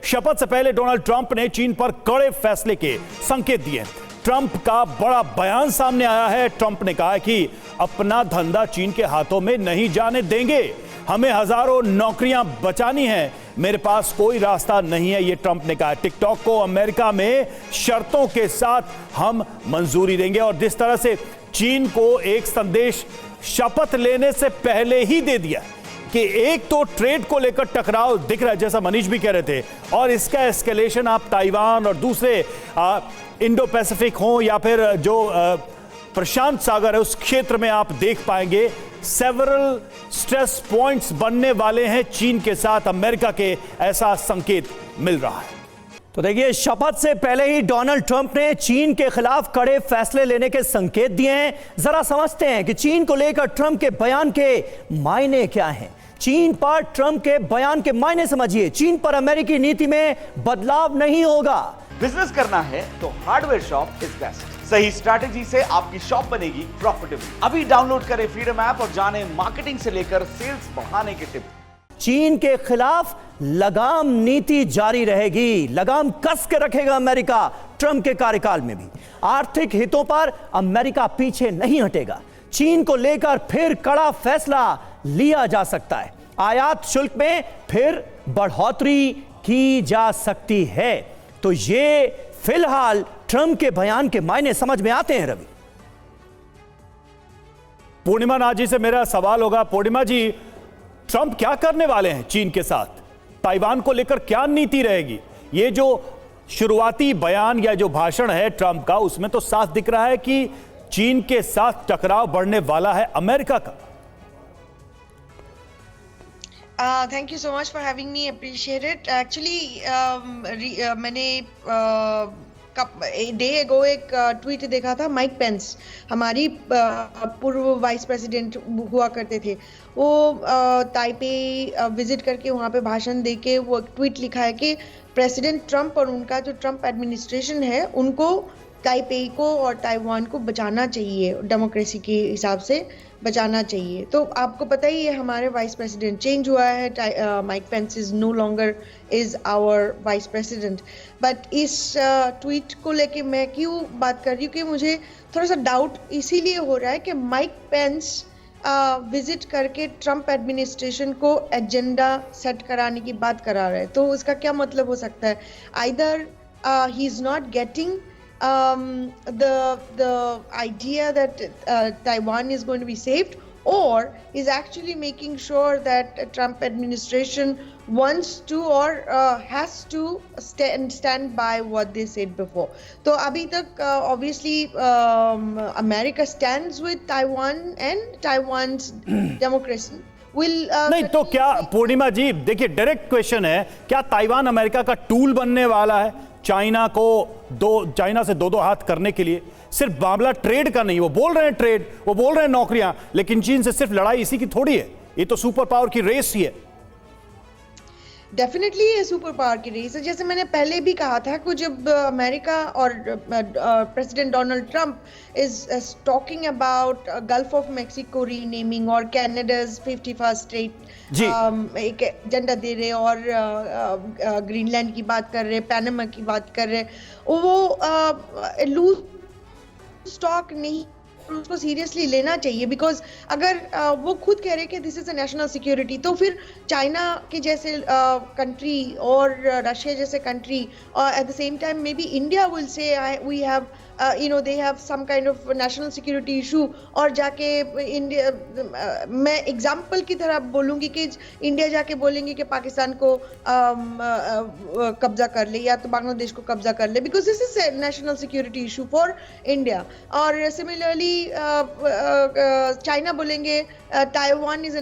शपथ से पहले डोनाल्ड ट्रंप ने चीन पर कड़े फैसले के संकेत दिए। ट्रंप का बड़ा बयान सामने आया है। ट्रंप ने कहा है कि अपना धंधा चीन के हाथों में नहीं जाने देंगे, हमें हजारों नौकरियां बचानी है, मेरे पास कोई रास्ता नहीं है, ये ट्रंप ने कहा। टिकटॉक को अमेरिका में शर्तों के साथ हम मंजूरी देंगे। और जिस तरह से चीन को एक संदेश शपथ लेने से पहले ही दे दिया कि एक तो ट्रेड को लेकर टकराव दिख रहा है, जैसा मनीष भी कह रहे थे, और इसका एस्केलेशन आप ताइवान और दूसरे इंडो पैसिफिक हो या फिर जो प्रशांत सागर है उस क्षेत्र में आप देख पाएंगे सेवरल स्ट्रेस पॉइंट्स बनने वाले हैं चीन के साथ अमेरिका के, ऐसा संकेत मिल रहा है। तो देखिए, शपथ से पहले ही डोनाल्ड ट्रंप ने चीन के खिलाफ कड़े फैसले लेने के संकेत दिए हैं। जरा समझते हैं कि चीन को लेकर ट्रंप के बयान के मायने क्या हैं। चीन पर ट्रंप के बयान के मायने समझिए। चीन पर अमेरिकी नीति में बदलाव नहीं होगा। बिजनेस करना है तो हार्डवेयर शॉप इज बेस्ट। सही स्ट्रैटेजी से आपकी शॉप बनेगी प्रॉफिटेबल। अभी डाउनलोड करें फ्रीडम ऐप और जानें मार्केटिंग से लेकर सेल्स बढ़ाने के टिप्स। चीन के खिलाफ लगाम नीति जारी रहेगी। लगाम कस के रखेगा अमेरिका ट्रंप के कार्यकाल में भी। आर्थिक हितों पर अमेरिका पीछे नहीं हटेगा। चीन को लेकर फिर कड़ा फैसला लिया जा सकता है। आयात शुल्क में फिर बढ़ोतरी की जा सकती है। तो ये फिलहाल ट्रंप के बयान के मायने समझ में आते हैं। रवि, पूर्णिमा नाजी से मेरा सवाल होगा। पूर्णिमा जी, ट्रंप क्या करने वाले हैं चीन के साथ? ताइवान को लेकर क्या नीति रहेगी? ये जो शुरुआती बयान या जो भाषण है ट्रंप का, उसमें तो साफ दिख रहा है कि चीन के साथ टकराव बढ़ने वाला है अमेरिका का। Thank you so much for having me. Appreciate it. Actually, मैंने डे एगो एक ट्वीट देखा था। माइक पेंस, हमारी पूर्व वाइस प्रेसिडेंट हुआ करते थे, वो ताइपे विजिट करके वहाँ पे भाषण देके वो ट्वीट लिखा है कि प्रेसिडेंट ट्रंप और उनका जो ट्रंप एडमिनिस्ट्रेशन है उनको ताइपे को और ताइवान को बचाना चाहिए, डेमोक्रेसी के हिसाब से बचाना चाहिए। तो आपको पता ही है हमारे वाइस प्रेसिडेंट चेंज हुआ है। Mike Pence is no longer is our vice president. But इस ट्वीट को लेके मैं क्यों बात कर रही हूँ कि मुझे थोड़ा सा डाउट इसीलिए हो रहा है कि माइक पेंस विजिट करके ट्रंप एडमिनिस्ट्रेशन को एजेंडा सेट कराने की बात करा रहे हैं। तो उसका क्या मतलब हो सकता है? Either he is not getting the idea that Taiwan is going to be saved, or is actually making sure that Trump administration wants to or has to stand by what they said before. तो अभी तक obviously America stands with Taiwan and Taiwan's democracy will नहीं तो क्या पूर्णिमा जी, देखिए direct question है, क्या Taiwan America का टूल बनने वाला है चाइना से दो हाथ करने के लिए? सिर्फ मामला ट्रेड का नहीं, वो बोल रहे हैं ट्रेड, वो बोल रहे हैं नौकरियां, लेकिन चीन से सिर्फ लड़ाई इसी की थोड़ी है, ये तो सुपर पावर की रेस ही है। डेफिनेटली ये सुपर पावर की रेस है। जैसे मैंने पहले भी कहा था कि जब अमेरिका और president Donald Trump is talking about gulf of Mexico renaming और कनाडा's 51st स्टेट एक एजेंडा दे रहे और ग्रीनलैंड की बात कर रहे, पैनामा की बात कर रहे, वो लूज स्टॉक नहीं, उसको सीरियसली लेना चाहिए। बिकॉज अगर वो खुद कह रहे कि this is a national security, तो फिर चाइना के जैसे कंट्री और रशिया जैसे कंट्री और at the same time maybe India will say we have they have some kind of national security issue, और जाके इंडिया, मैं एग्जाम्पल की तरह बोलूँगी कि इंडिया जाके बोलेंगे कि पाकिस्तान को कब्जा कर ले या तो बांग्लादेश को कब्जा कर ले, because this is national security issue for India. और सिमिलरली चाइना बोलेंगे ताइवान इज अ